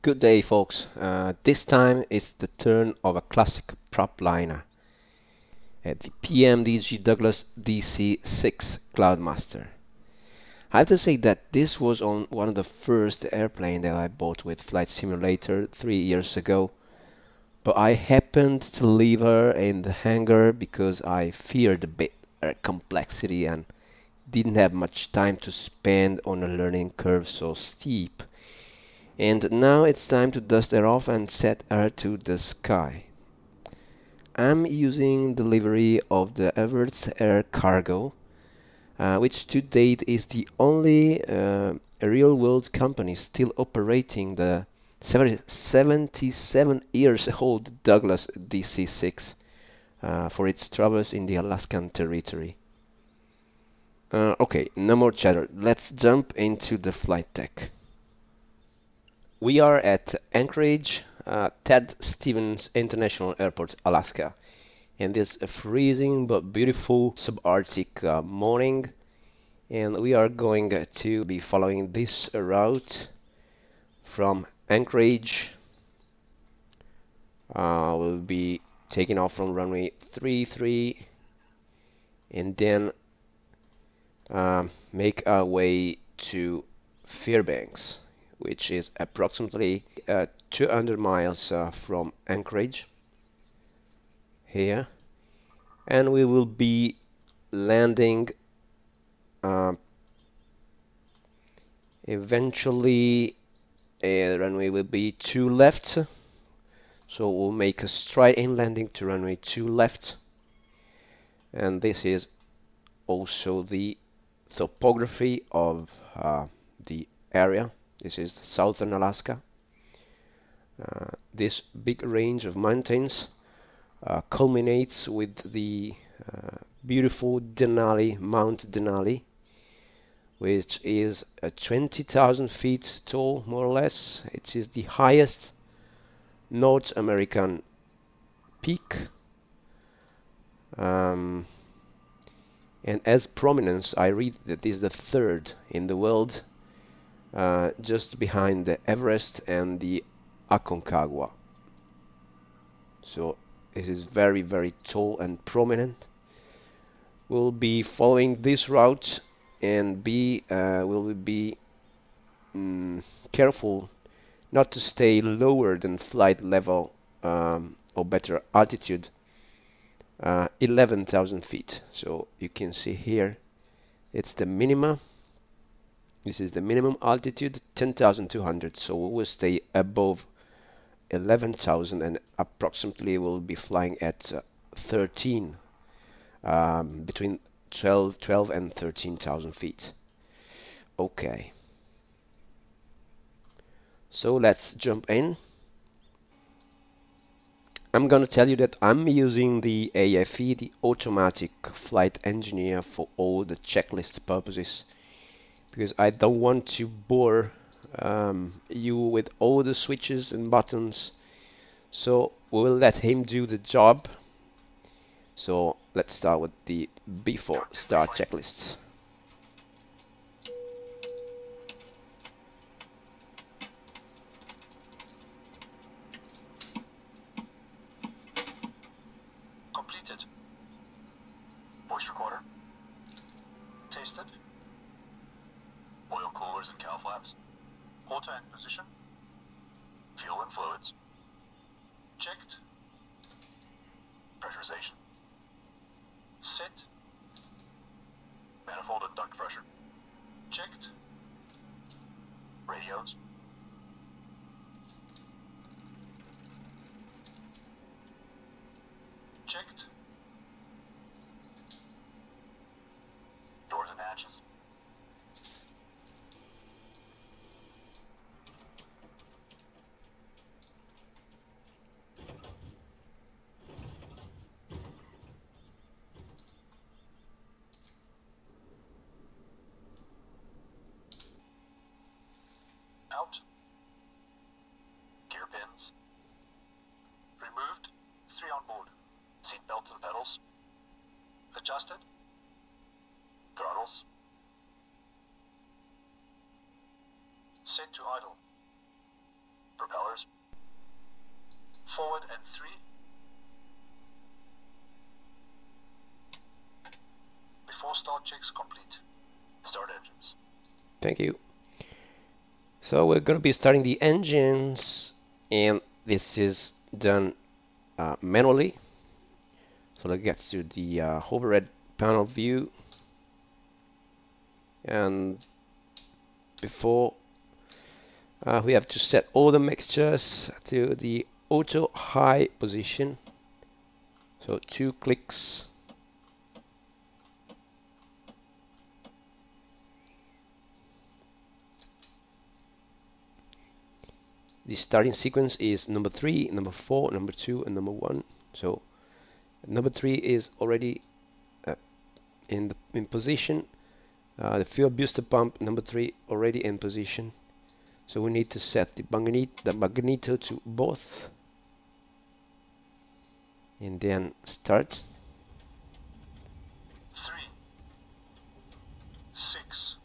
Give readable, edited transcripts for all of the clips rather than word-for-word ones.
Good day, folks. This time it's the turn of a classic propliner at the PMDG Douglas DC-6 Cloudmaster. I have to say that this was on one of the first airplanes that I bought with Flight Simulator 3 years ago, but I happened to leave her in the hangar because I feared a bit her complexity and didn't have much time to spend on a learning curve so steep. And now it's time to dust her off and set her to the sky. I'm using delivery of the Everts Air Cargo, which to date is the only real-world company still operating the 77 years old Douglas DC-6 for its travels in the Alaskan Territory. Okay, no more chatter. Let's jump into the flight deck. We are at Anchorage, Ted Stevens International Airport, Alaska, and this a freezing but beautiful subarctic morning, and we are going to be following this route from Anchorage. We'll be taking off from runway 33 and then make our way to Fairbanks, which is approximately 200 miles from Anchorage here, and we will be landing eventually. Runway will be 2 left, so we'll make a straight in landing to runway 2 left, and this is also the topography of the area. This is southern Alaska. This big range of mountains culminates with the beautiful Denali, Mount Denali, which is 20,000 feet tall, more or less. It is the highest North American peak, and as prominence, I read that this is the third in the world, just behind the Everest and the Aconcagua. So this is very, very tall and prominent. We'll be following this route and will be careful not to stay lower than flight level or better altitude, 11,000 feet. So you can see here it's the minima. This is the minimum altitude, 10,200. So we will stay above 11,000 and approximately we'll be flying at 13, between 12 and 13,000 feet. Okay. So let's jump in. I'm gonna tell you that I'm using the AFE, the Automatic Flight Engineer, for all the checklist purposes, because I don't want to bore you with all the switches and buttons. So we'll let him do the job. So let's start with the before start checklist. Completed. Voice recorder. Tasted. Oil coolers and cow flaps. Auto and position. Fuel and fluids. Checked. Pressurization. Set. Manifold and duct pressure. Checked. Radios. Checked. Doors and hatches. Out. Gear pins. Removed. 3 on board. Seat belts and pedals. Adjusted. Throttles. Set to idle. Propellers. Forward and 3. Before start checks complete. Start engines. Thank you. So we're going to be starting the engines, and this is done manually. So let's get to the overhead panel view, and before we have to set all the mixtures to the auto high position. So 2 clicks. The starting sequence is number 3, number 4, number 2, and number 1. So number 3 is already in position. The fuel booster pump number 3 already in position. So we need to set the magneto to both, and then start. 3, 6,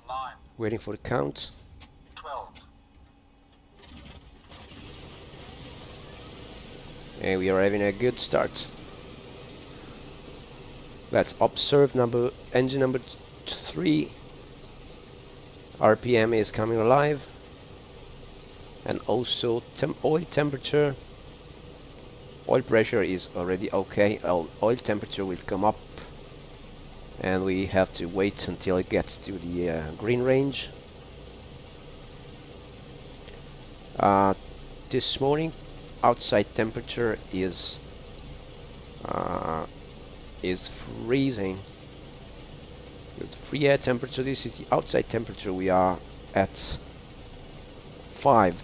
9, Waiting for the count. 12. And we are having a good start. Let's observe engine number 3. RPM is coming alive, and also oil temperature. Oil pressure is already okay. Oil temperature will come up, and we have to wait until it gets to the green range. This morning outside temperature is freezing. With free air temperature, this is the outside temperature. We are at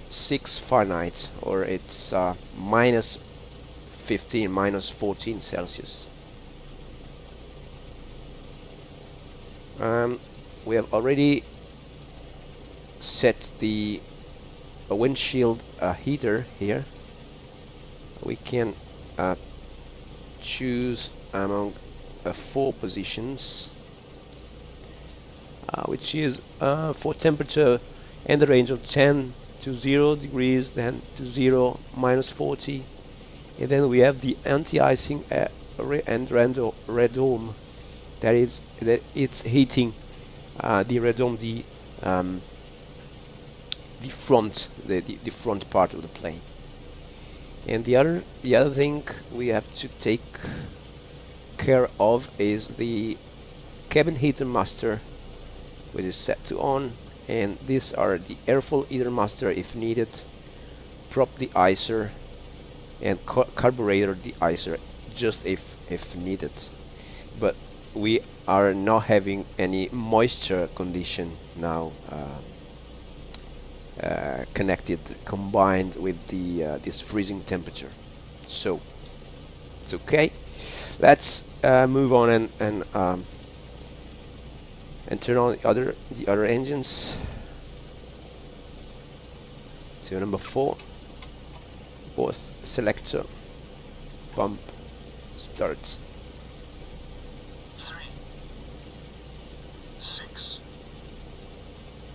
6 Fahrenheit, or it's minus 15, minus 14 Celsius. We have already set the windshield heater here. We can choose among 4 positions, which is for temperature in the range of 10 to 0 degrees, then to 0, minus 40, and then we have the anti-icing and radome. That it's heating the radome, the front part of the plane. And the other thing we have to take care of is the cabin heater master, which is set to on, and these are the airflow heater master if needed, prop de-icer, and carburetor de-icer just if needed. But we are not having any moisture condition now combined with this freezing temperature, so it's okay. Let's move on and turn on the other engines. So number 4, both selector, pump, start. 3, 6,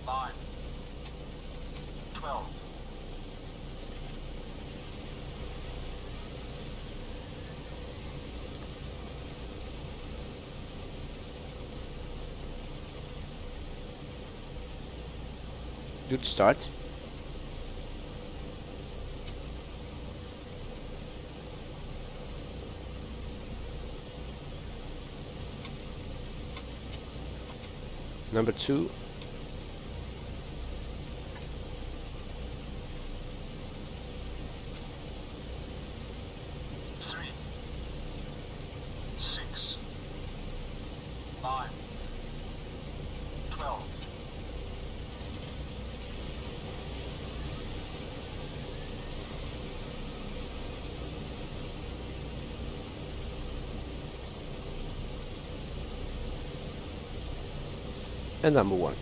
9, 12. Good start. Number 2. Three, 6, 9, 12. And number 1.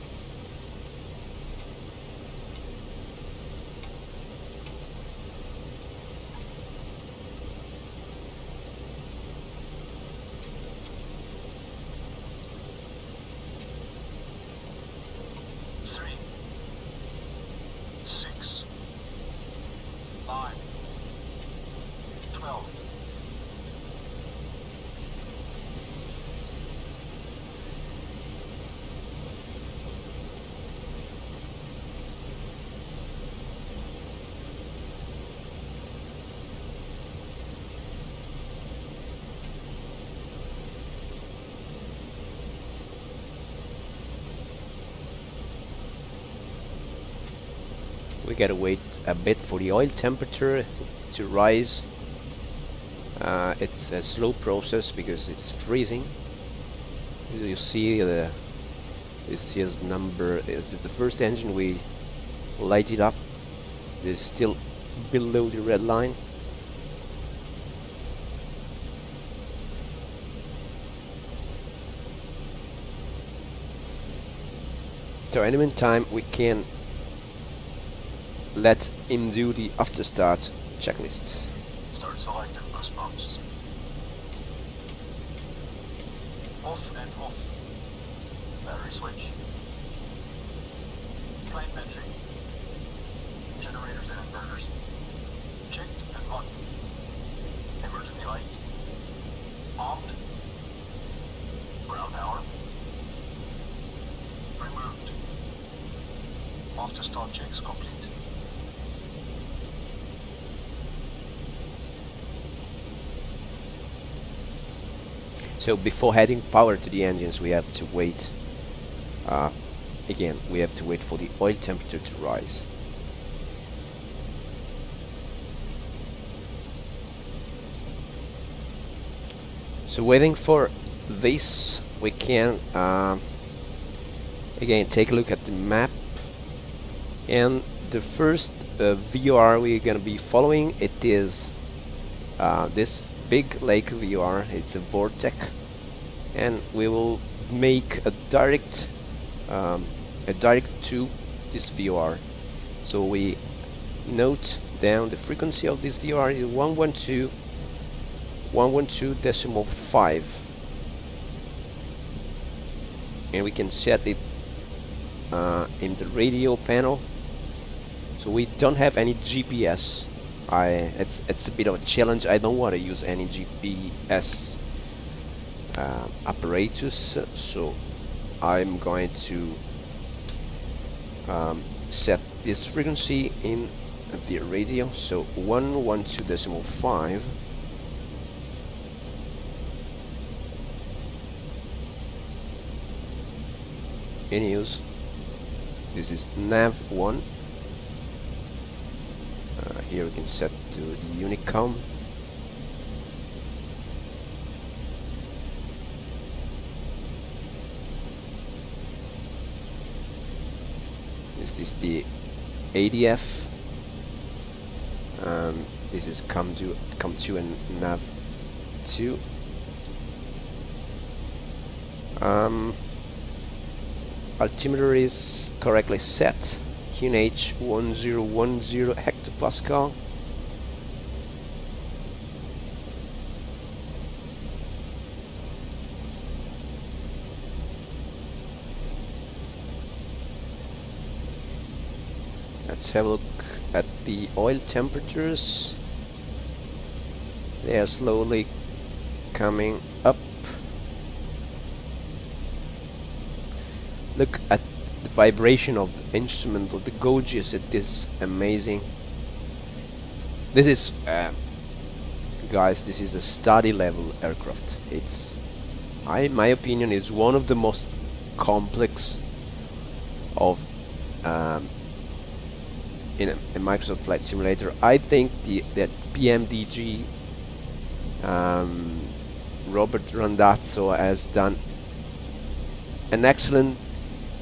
Three, 6, We gotta wait a bit for the oil temperature to rise. It's a slow process because it's freezing. You see this is the first engine we light it up. It's still below the red line. So in the meantime we can let him do the after start checklist. Start selected boost pumps. Off and off. Battery switch. Flame entry. Generators and inverters. Checked and on. Emergency lights. Armed. Ground power. Removed. After start checks complete. So before adding power to the engines we have to wait again we have to wait for the oil temperature to rise. So waiting for this we can again take a look at the map, and the first VOR we're gonna be following, it is this big lake VOR. It's a vortex, and we will make a direct to this VOR. So we note down the frequency of this VOR is 112.5, and we can set it in the radio panel. So we don't have any GPS. It's a bit of a challenge. I don't want to use any GPS apparatus, so I'm going to set this frequency in the radio. So 112.5. In use. This is nav1. Here we can set to the Unicom. This is the ADF. This is COM2 and nav2. Altimeter is correctly set. QNH 1010 hectopascal. Let's have a look at the oil temperatures. They are slowly coming up. Look at the vibration of the instrument, of the gauges. It is amazing. This is guys, this is a study level aircraft. It's, in my opinion, is one of the most complex of in a Microsoft Flight Simulator. I think that PMDG Robert Randazzo has done an excellent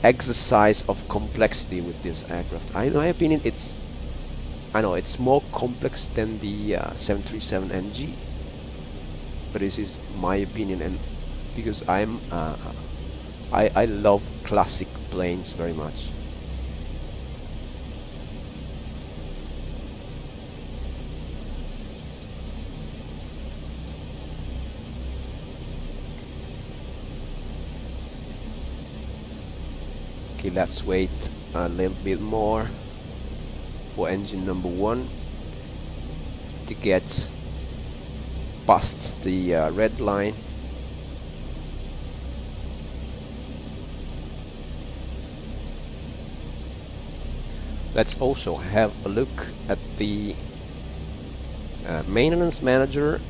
exercise of complexity with this aircraft. In my opinion, I know it's more complex than the 737NG, but this is my opinion, and because I love classic planes very much. Okay, let's wait a little bit more for engine number 1 to get past the red line. Let's also have a look at the maintenance manager.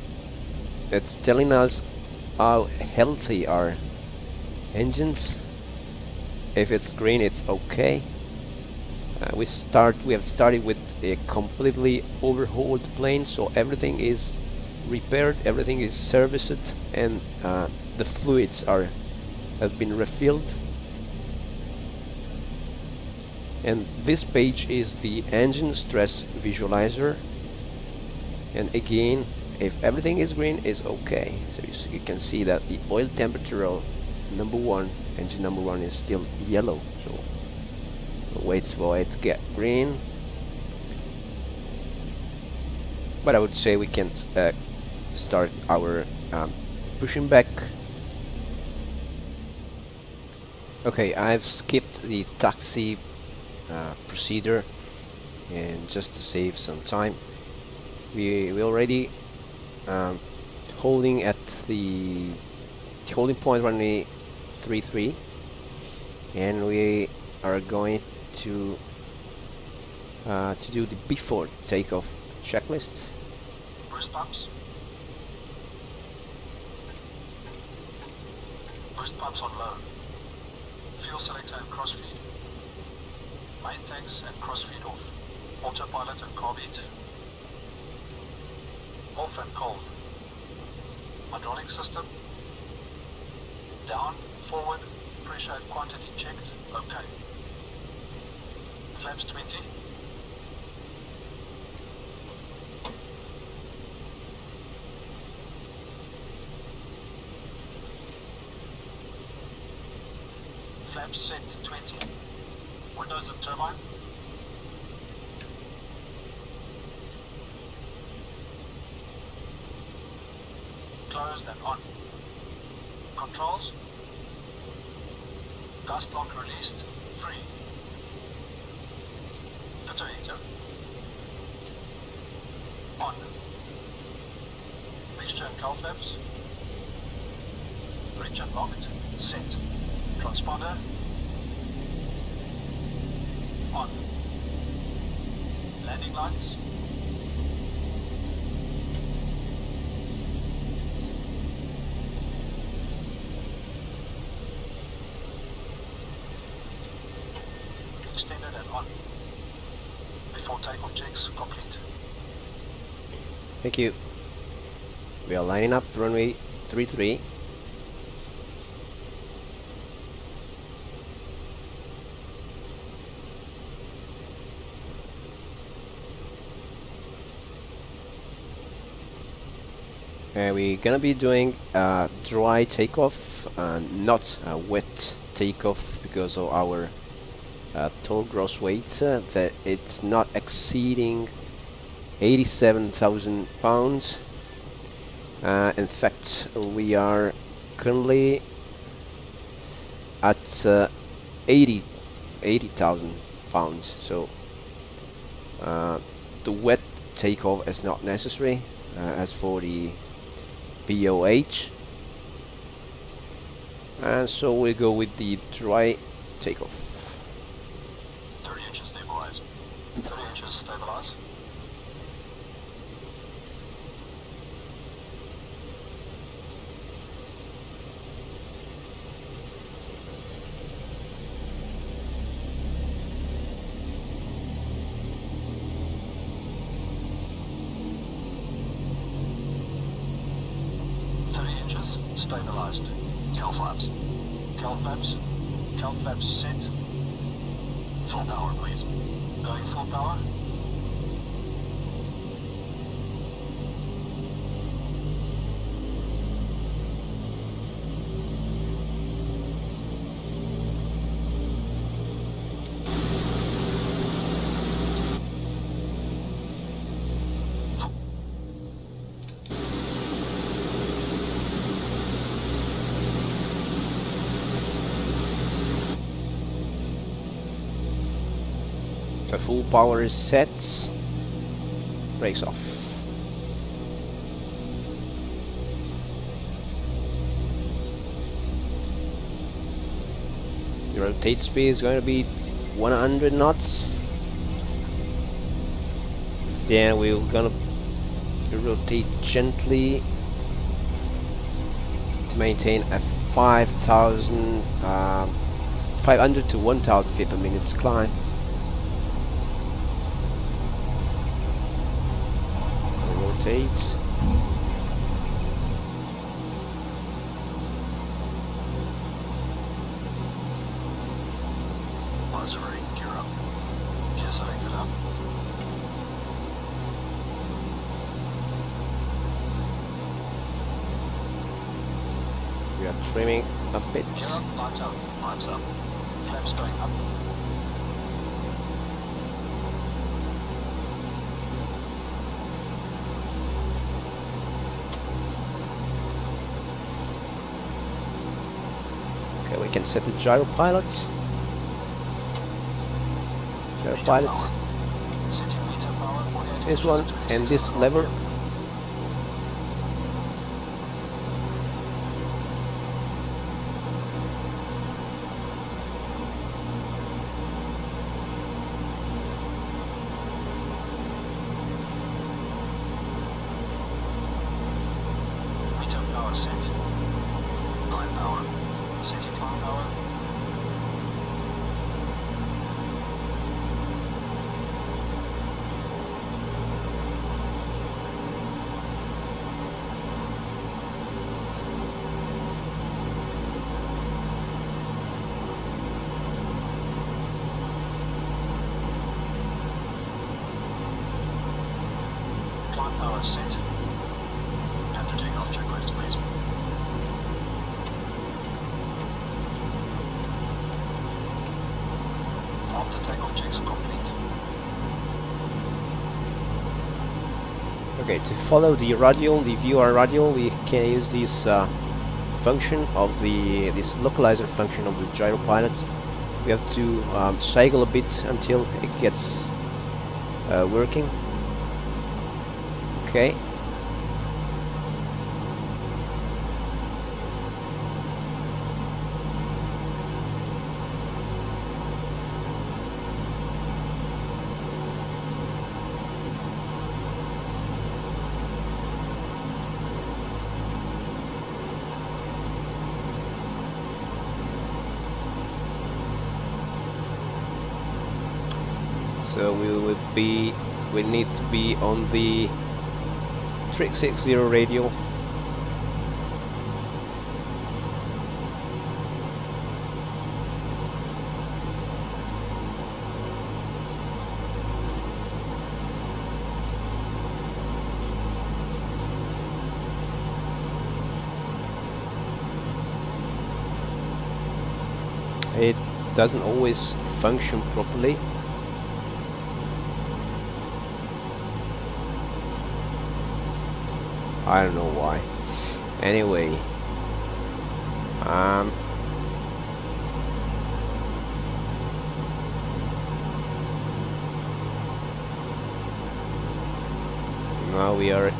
It's telling us how healthy our engines. If it's green, it's okay. We have started with a completely overhauled plane, so everything is repaired, everything is serviced, and the fluids have been refilled. And this page is the engine stress visualizer, and again, if everything is green, is okay. So you can see that the oil temperature of engine number one is still yellow, so we'll wait for it to get green. But I would say we can start our pushing back. Okay, I've skipped the taxi procedure, and just to save some time, we already holding at the holding point runway 33, and we are going to do the before takeoff checklist. Boost pumps. Boost pumps on low. Fuel selector and crossfeed. Main tanks and crossfeed off. Autopilot and carb heat. Off and cold. Hydraulic system. Down, forward, pressure and quantity checked. Okay. Flaps 20. Flaps set 20. Windows and turbine. Closed and on. Controls. Gust lock released. Free. Detonator. On. Mixture and cowl flaps. Bridge unlocked. Set. Transponder. On. Landing lights. Extended and on. Before takeoff checks complete. Thank you. We are lining up runway 33. We're gonna be doing dry takeoff, not wet takeoff, because of our total gross weight that it's not exceeding 87,000 pounds. In fact, we are currently at 80,000 pounds, so the wet takeoff is not necessary. As for the BOH, and so we'll go with the dry takeoff. 30 inches stabilize. 30 inches stabilize. Stabilized. Cowl flaps. Cowl flaps. Cowl flaps set. Full power, please. Going full power. The full power is set. Brakes off. The rotate speed is going to be 100 knots. Then we're gonna rotate gently to maintain a 500 to 1000 feet per minute climb. States. Mastery, gear up. Gear selected up. We are trimming a bit. Gear up, lights up, pipes up. Flaps going up. Okay, we can set the gyro pilots. Gyro Meter pilots. power. Setting meter power. 48 This inches one to and 6 this on lever. Meter power set. Line power. Setting line power. Climb power set. After takeoff checklist, please. After takeoff checks complete. Okay, to follow the radial, the VR radial, we can use this function of this localizer function of the gyro pilot. We have to cycle a bit until it gets working. Okay. So we need to be on the 360 radio. It doesn't always function properly. I don't know why. Anyway, now we are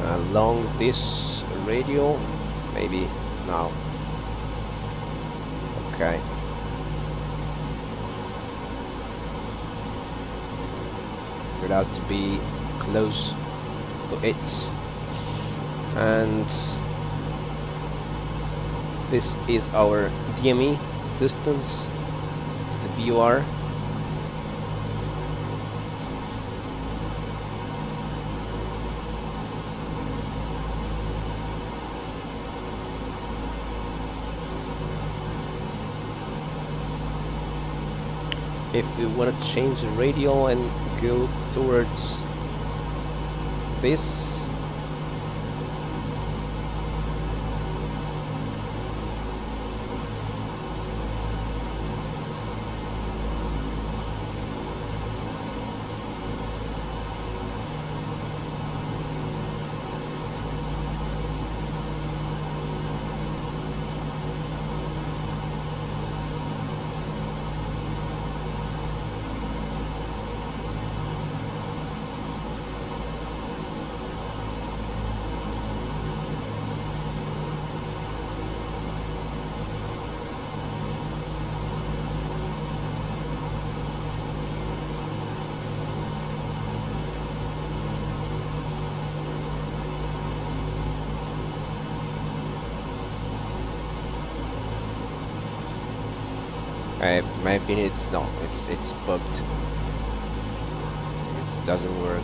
along this radio. Maybe now. Okay. It has to be close to it, and this is our DME distance to the VOR. If we want to change the radial and go towards this, my opinion, it's not. It's bugged. It doesn't work.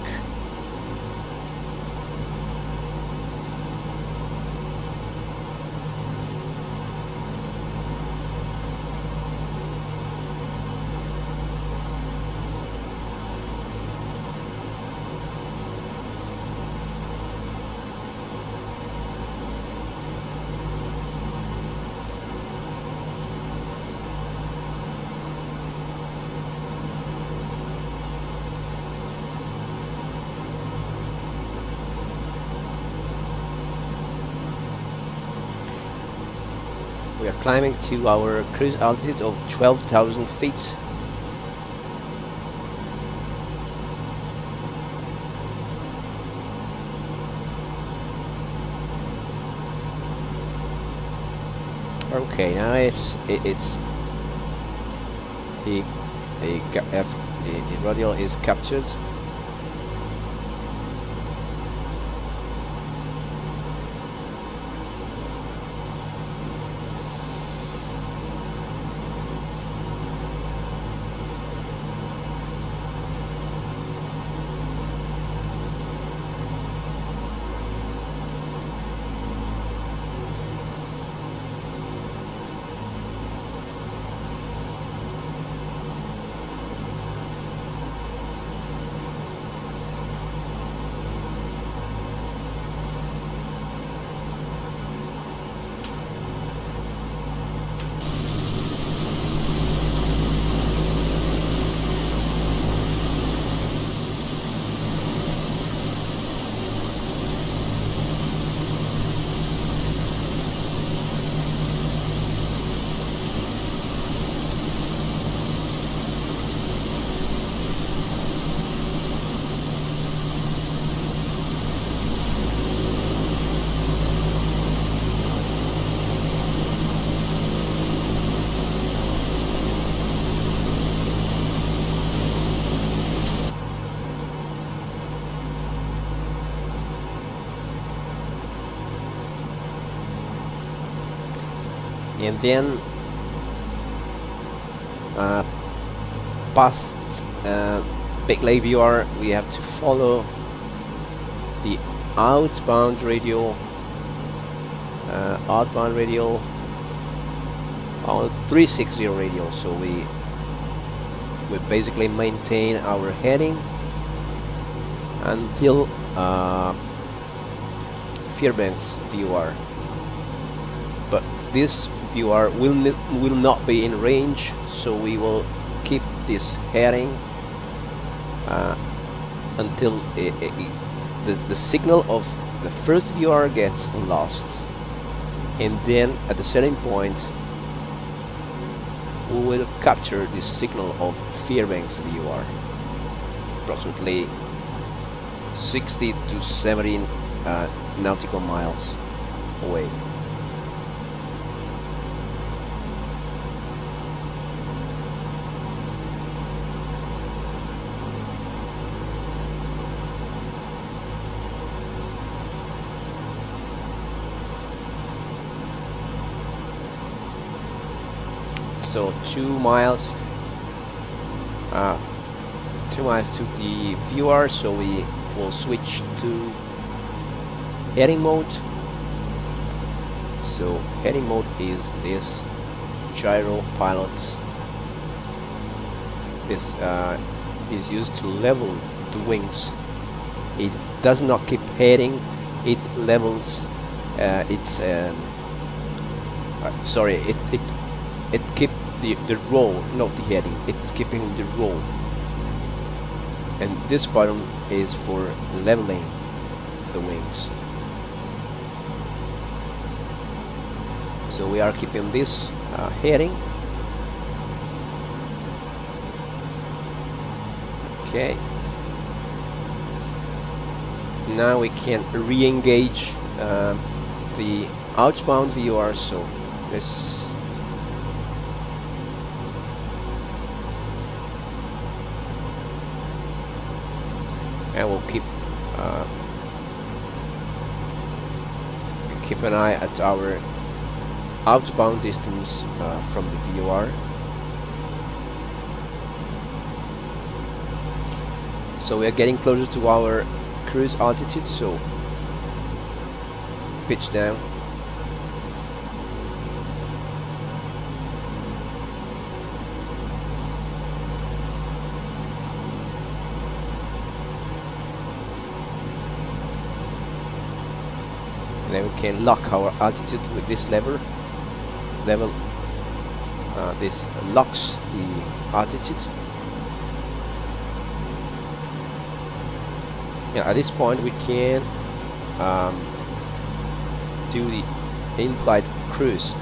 We are climbing to our cruise altitude of 12,000 feet. Okay, now it's the radial is captured. And then past Big Lake VR, we have to follow the outbound radial on 360 radial. So we basically maintain our heading until Fairbanks VR, but this VR will not be in range, so we will keep this heading until the signal of the first VR gets lost, and then at a certain point we will capture the signal of Fairbanks VR, approximately 60 to 70 nautical miles away. So 2 miles to the viewer, so we will switch to heading mode. So heading mode is this gyro pilot. This is used to level the wings. It does not keep heading, it levels it keeps the roll, not the heading. It's keeping the roll, and this button is for leveling the wings. So we are keeping this heading. Okay. Now we can re-engage the outbound VR. So this. And we'll keep an eye at our outbound distance from the VOR. So we are getting closer to our cruise altitude, so pitch down. And then we can lock our altitude with this lever. This locks the altitude. Yeah, at this point we can do the in-flight cruise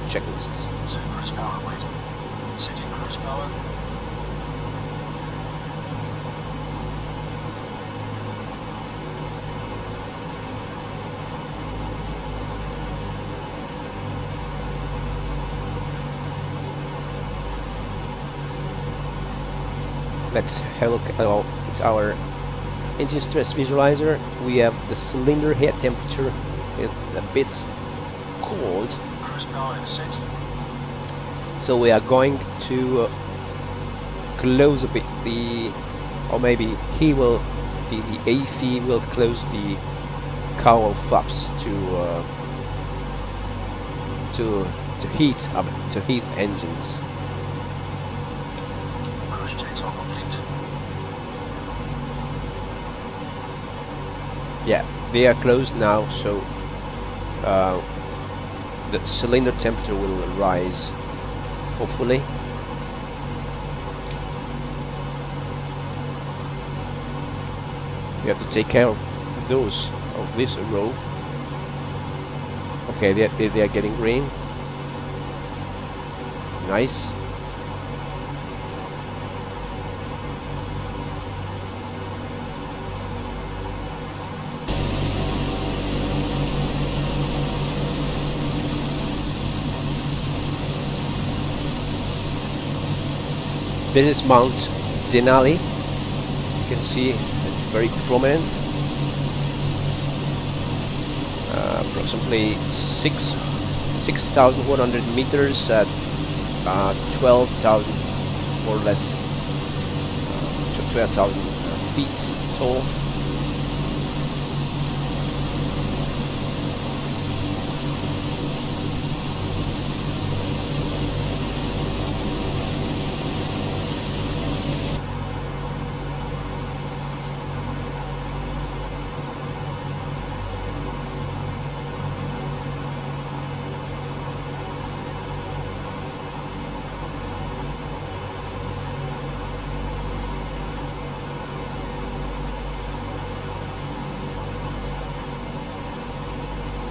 checklists. Set cruise power, please. Setting cruise power. Let's have a look at our engine stress visualizer. We have the cylinder head temperature is a bit cold, Cruise power is set. so we are going to close a bit or maybe the AFE will close the cowl flaps to heat engines. Cruise checks are complete. Yeah, they are closed now, so the cylinder temperature will rise, hopefully. We have to take care of this row. Okay, they are getting green. Nice. This is Mount Denali. You can see it's very prominent. Approximately 6,100 meters at 12,000, more or less, 12,000 feet tall.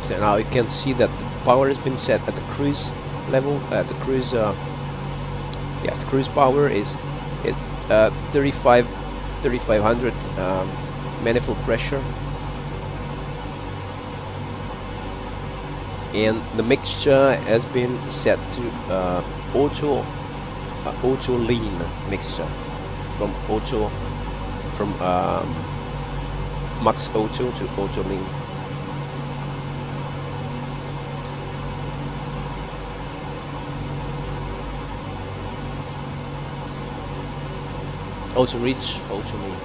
So now you can see that the power has been set at the cruise level. The cruise, yes, cruise power is 3,500 manifold pressure, and the mixture has been set to auto lean mixture from max auto to auto lean. Auto reach, auto lean.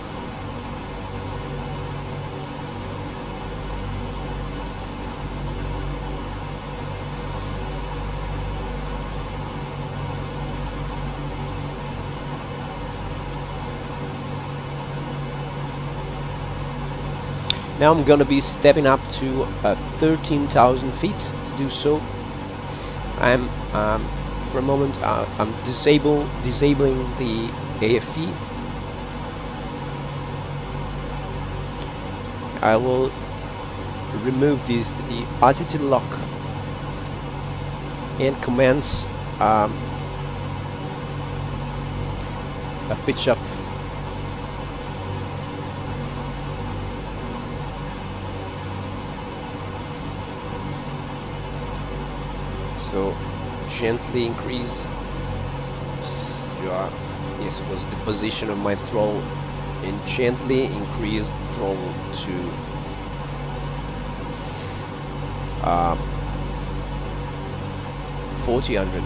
Now I'm gonna be stepping up to 13,000 feet. To do so, I'm for a moment I'm disabling the AFE. I will remove the altitude lock and commence a pitch up. So gently increase. Yes, it was the position of my throttle, and gently increase throttle to 4,000.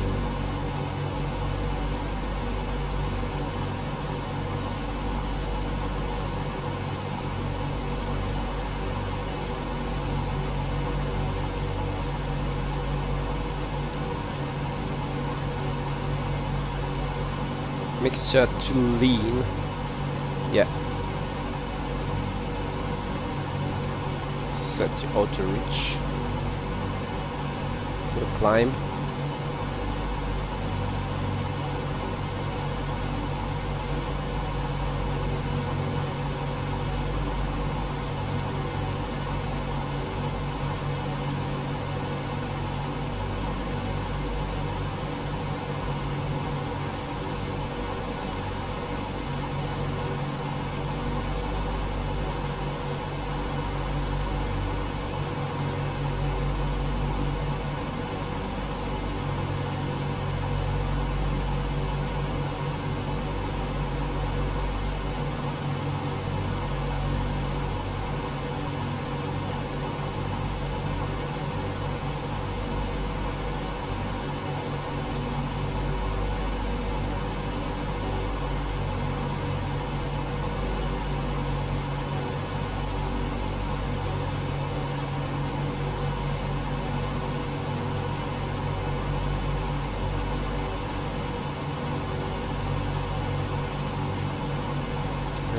Mixture to lean. Yeah. Set to auto reach. For the climb.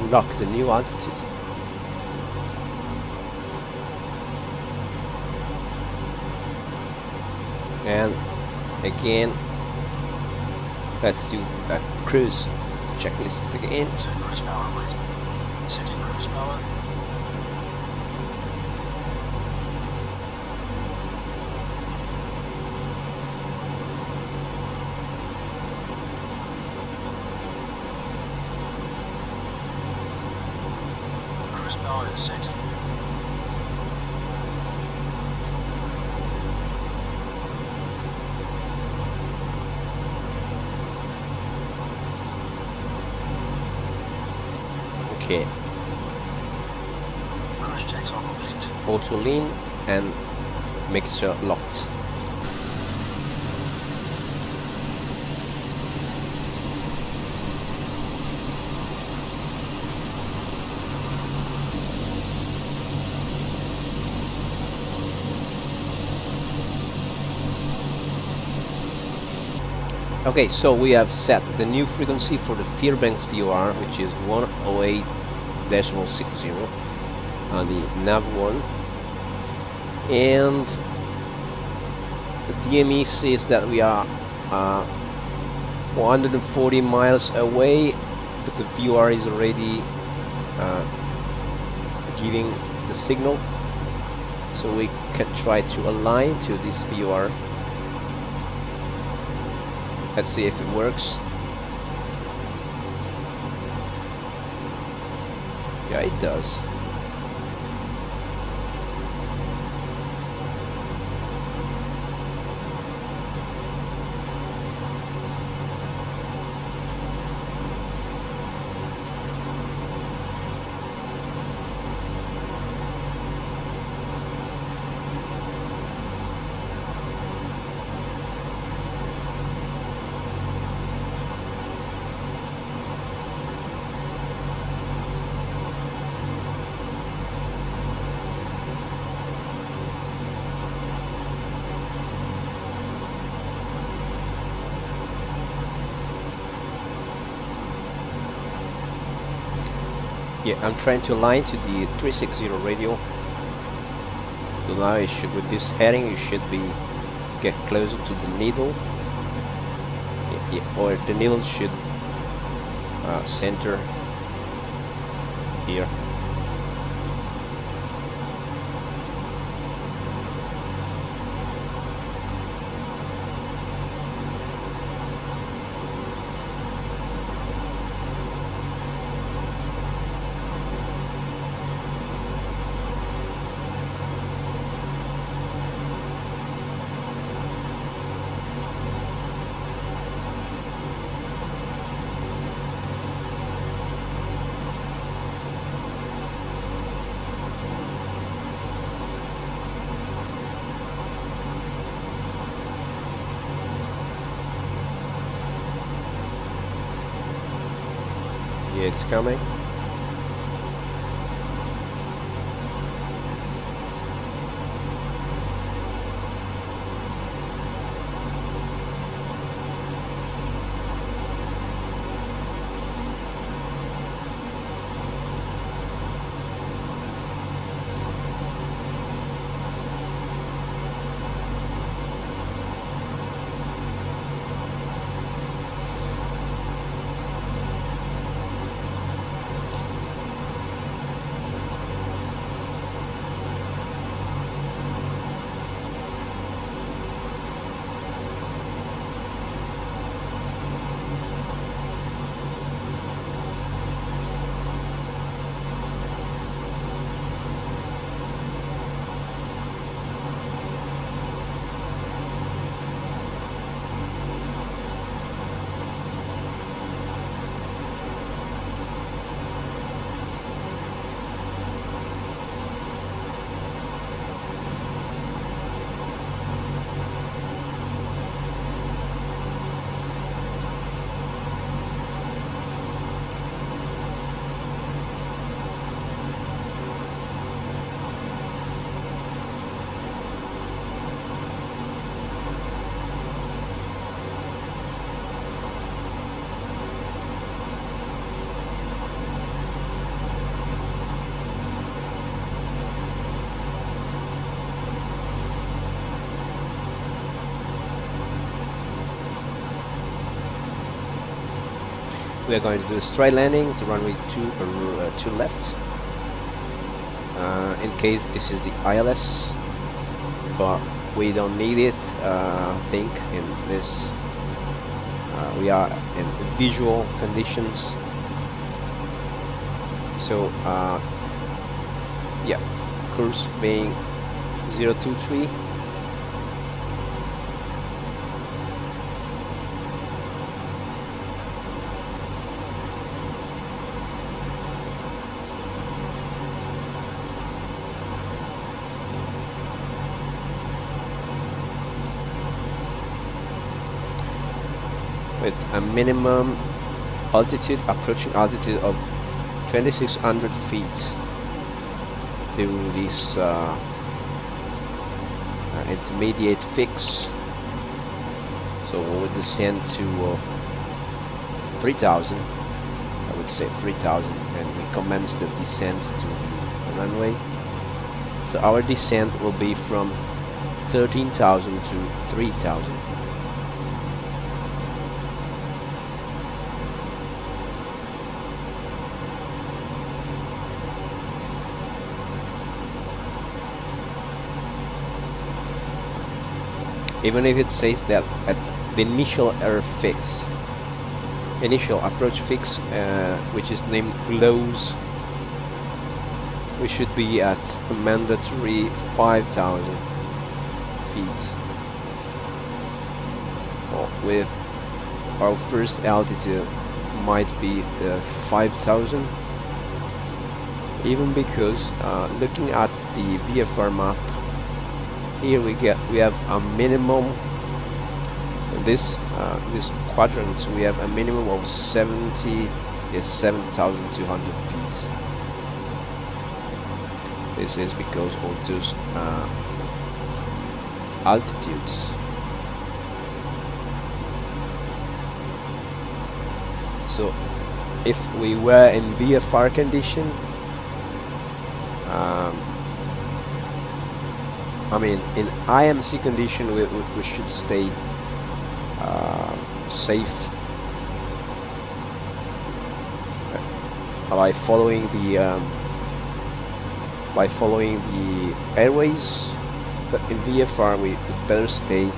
unlock the new altitude. And again, let's do a cruise checklist again. Set cruise power, please. Setting cruise power. Cruise power is set. Okay, Cruise checks are complete. auto lean and mixture locked. Okay, so we have set the new frequency for the Fairbanks VOR, which is 108.60 on the nav1, and the DME says that we are 140 miles away, but the VOR is already giving the signal, so we can try to align to this VOR. Let's see if it works. Yeah, it does. Yeah, I'm trying to align to the 360 radio. So now it should, with this heading, you should be get closer to the needle. Or the needle should center here. Yeah, it's coming. we are going to do a straight landing to runway 2 left. In case this is the ILS, but we don't need it. I think in this we are in visual conditions. So yeah, course being 023. With a minimum altitude, approaching altitude of 2600 feet through this intermediate fix. So we'll descend to 3000, I would say 3000, and we commence the descent to the runway. So our descent will be from 13,000 to 3,000. Even if it says that at the initial initial approach fix, which is named close, we should be at a mandatory 5,000 feet. Well, with our first altitude might be 5,000, even because looking at the VFR map, here we have a minimum. This quadrant, we have a minimum of 7,200 feet. This is because of those altitudes. So if we were in VFR condition, I mean, in IMC condition, we should stay safe by following the airways. But in VFR, we better stay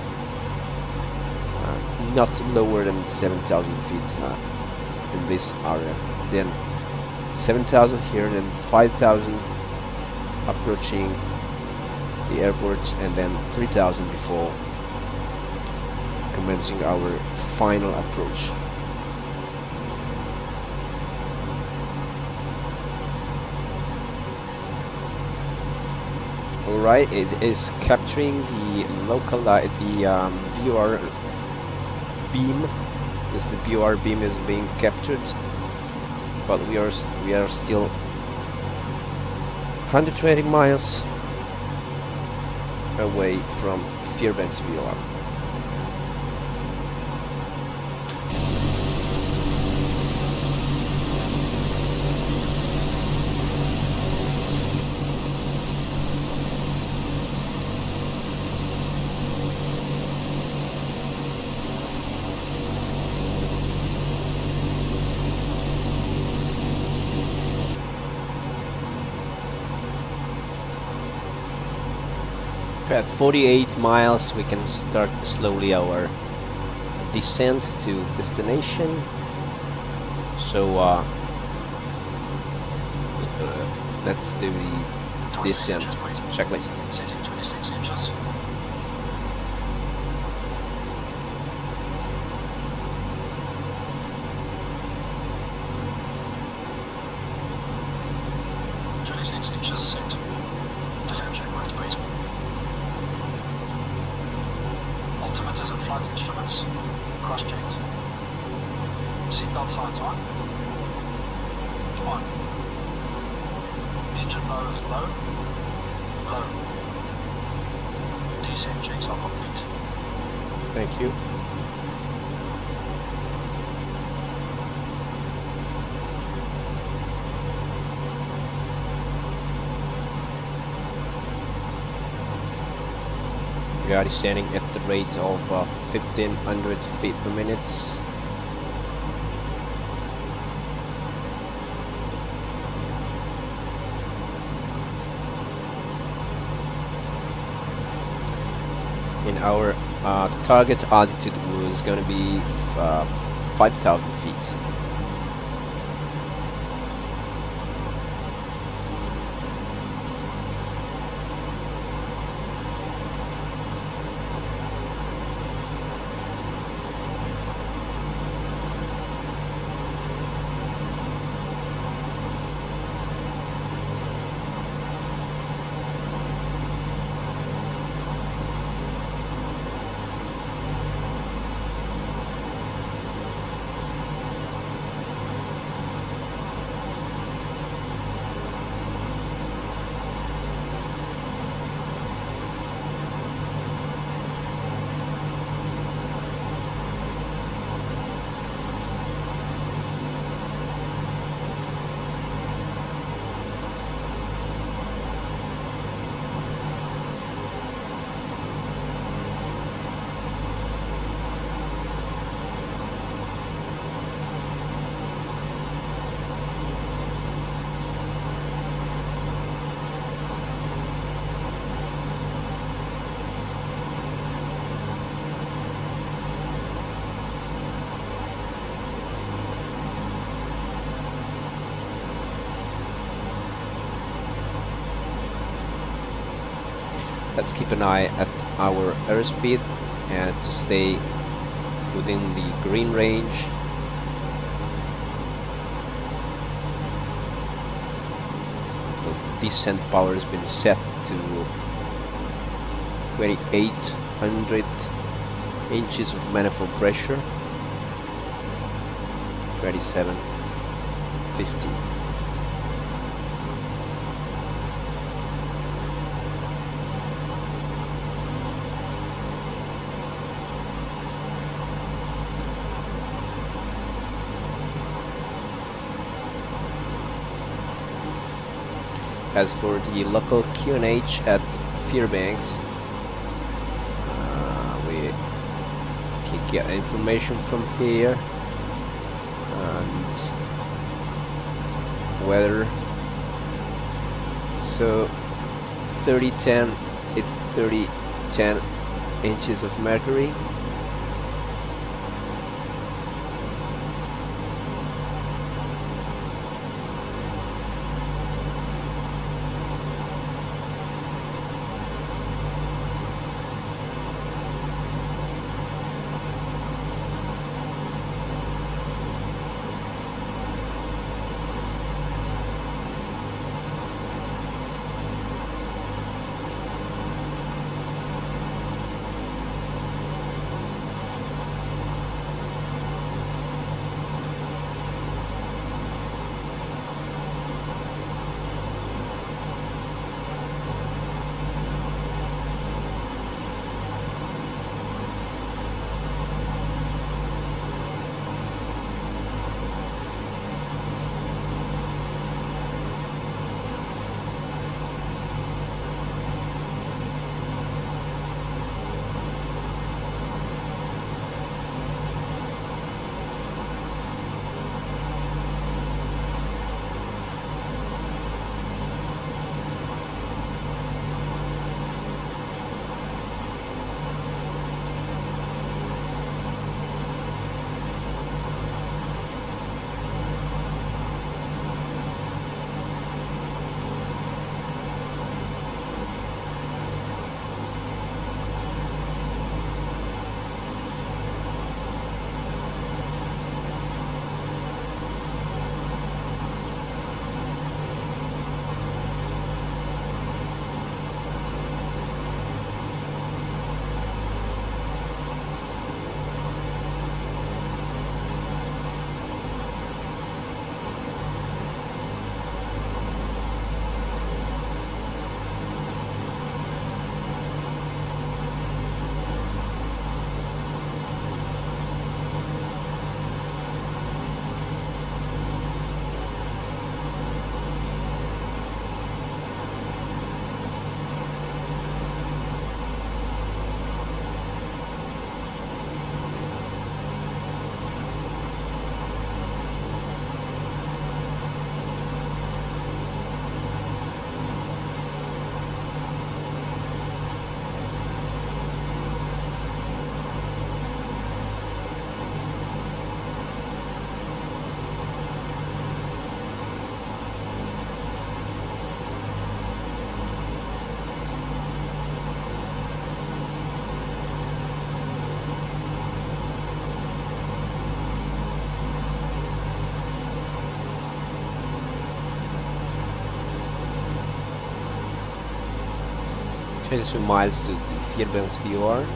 not lower than 7,000 feet in this area. Then 7,000 here, then 5,000 approaching the airport, and then 3,000 before commencing our final approach. Alright, it is capturing the local VOR beam. The VOR beam is being captured, but we are still 120 miles away from Fairbanks VOR. At 48 miles, we can start slowly our descent to destination. So let's do the descent checklist. Setting 26 inches. Set. Descent checklist, please. Altimeters and flight instruments cross-checked. Seatbelt signs on. On. Engine power is low. Low. Descent checks are complete. Thank you. We are descending at the rate of 1500 feet per minute. our target altitude was going to be 5,000 feet. Let's keep an eye at our airspeed and to stay within the green range. The descent power has been set to 2,800 inches of manifold pressure, 2750. As for the local QNH at Fairbanks, we can get information from here, and weather. So 3010, it's 3010 inches of mercury. 22 miles to the Fairbanks VOR.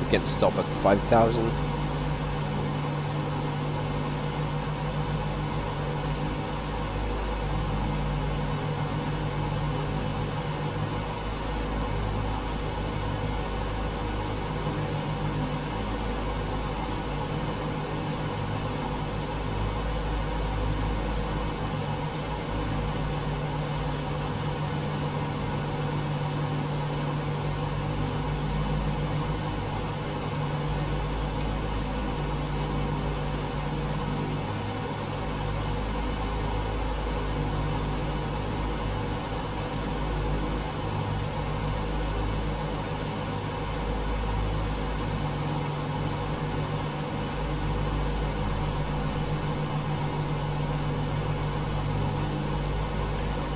We can stop at 5,000.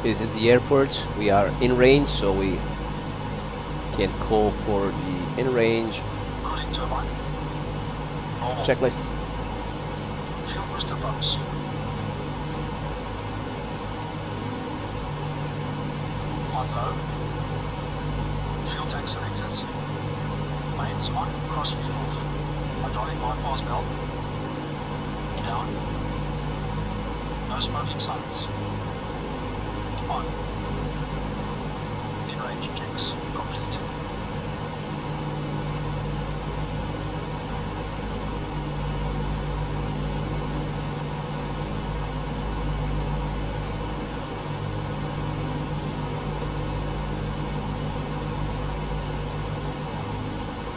This is the airport. We are in range, so we can call for the in range checklist. Fuel booster pumps. On low. Fuel tank selectors. Mains on, cross fuel off. Hydraulic bypass valve. Down. No smoking signs. On. In-range checks complete.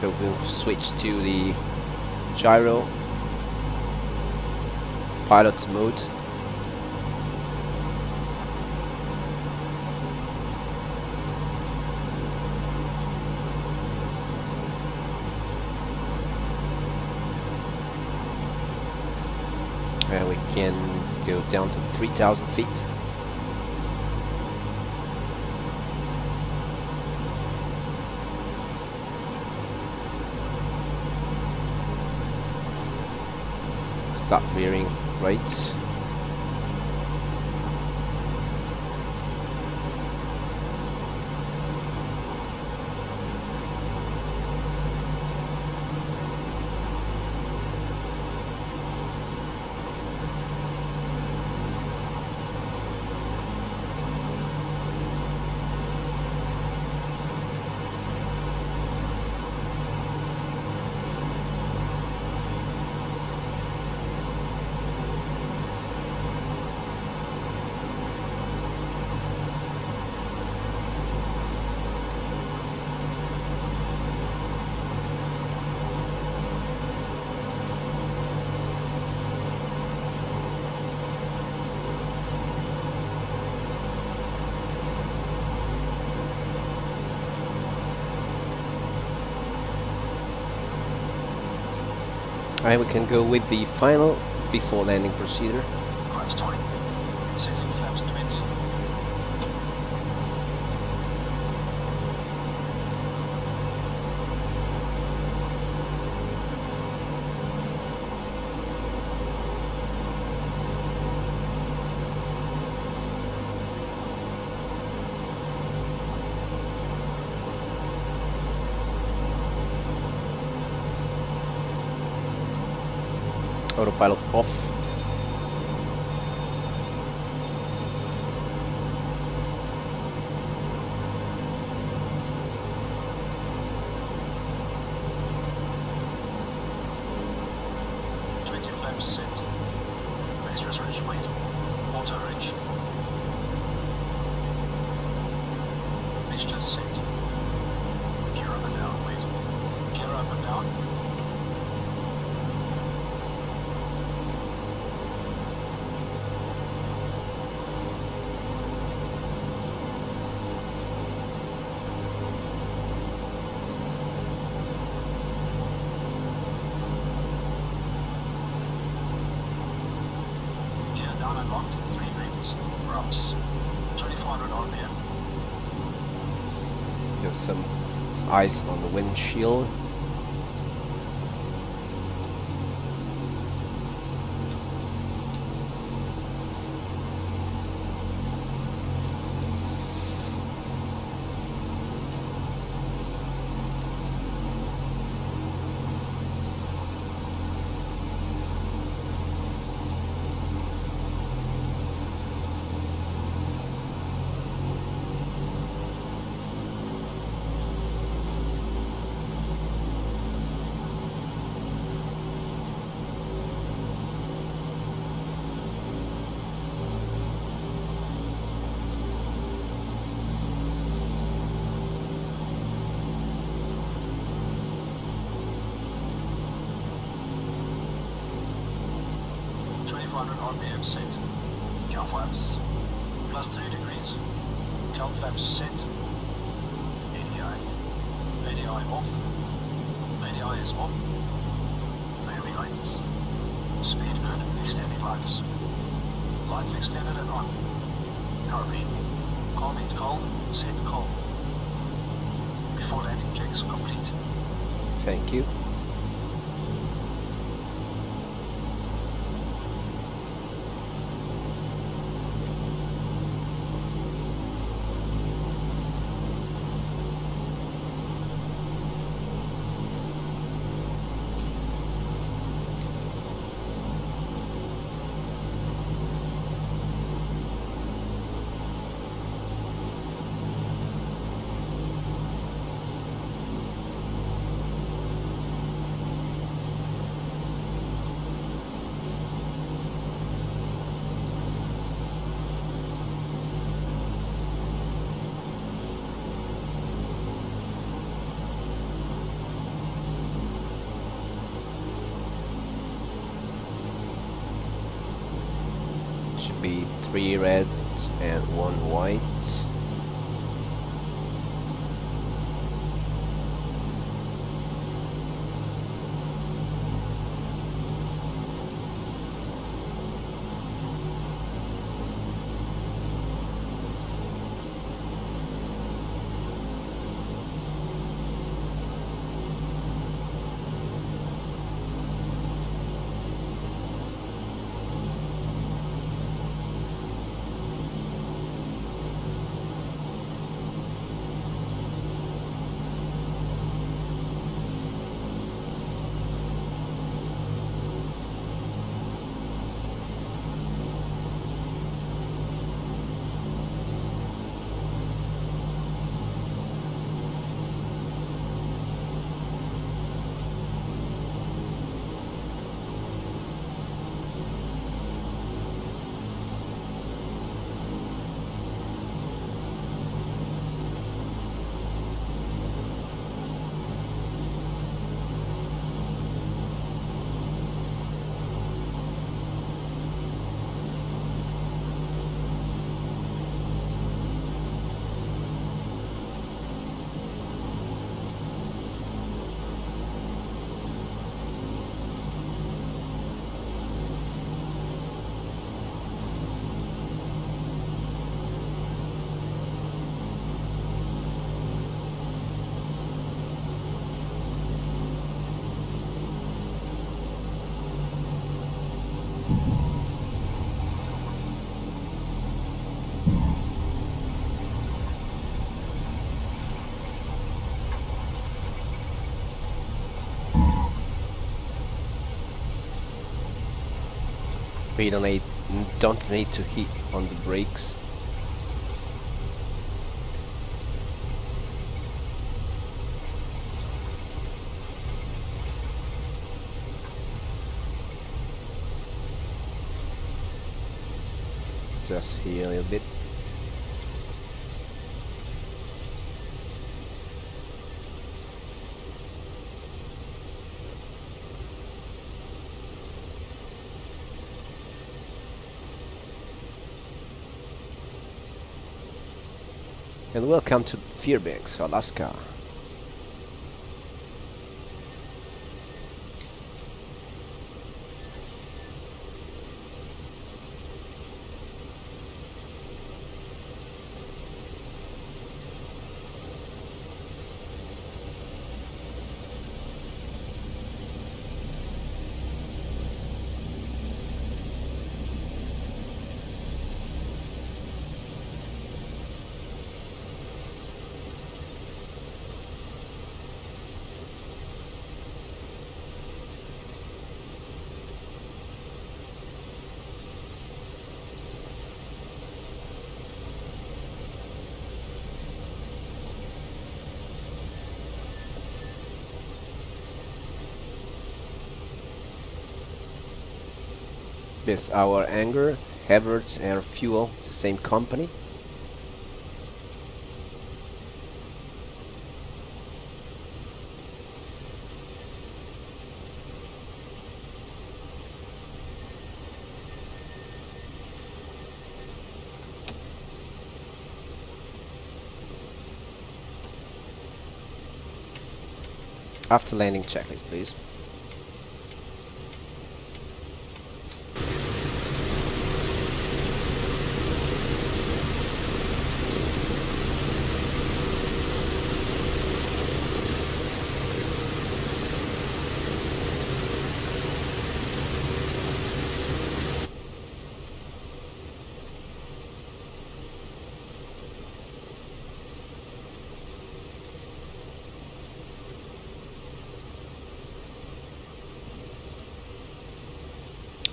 So we'll switch to the gyro pilot's mode. And we can go down to 3,000 feet. Start veering right. And we can go with the final before landing procedure. Close 20. Setting flaps 20. Autopilot off. Flaps set. Extras rich weight. Auto rich. is just set. Gear up and down, please. Gear up and down. Gear down and locked. 3 rings. Props. 2400 RPM. There's some ice on the windshield. RPM set. Cow flaps. Plus 3 degrees. Cow flaps set. ADI. ADI off. ADI is off. Failing lights. Speed good. Extending lights. Lights extended and on. Carbine. Calming cold. Set cold. Before landing checks complete. Thank you. Be 3 reds and 1 white. We don't need to hit on the brakes. Just here a little bit. And welcome to Fairbanks, Alaska. This our Anger, Havertz Air Fuel, the same company. After landing checklist, please.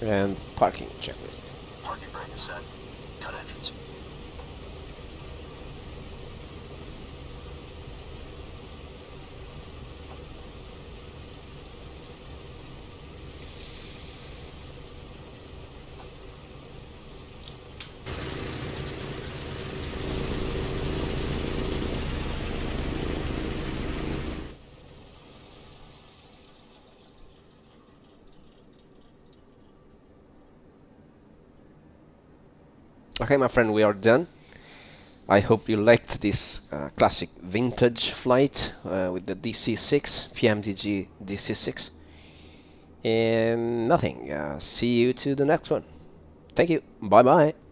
And parking checklist. Parking brake is set. Cut engines. Okay, my friend, we are done. I hope you liked this classic vintage flight with the DC-6, PMDG DC-6. And nothing. See you to the next one. Thank you. Bye bye.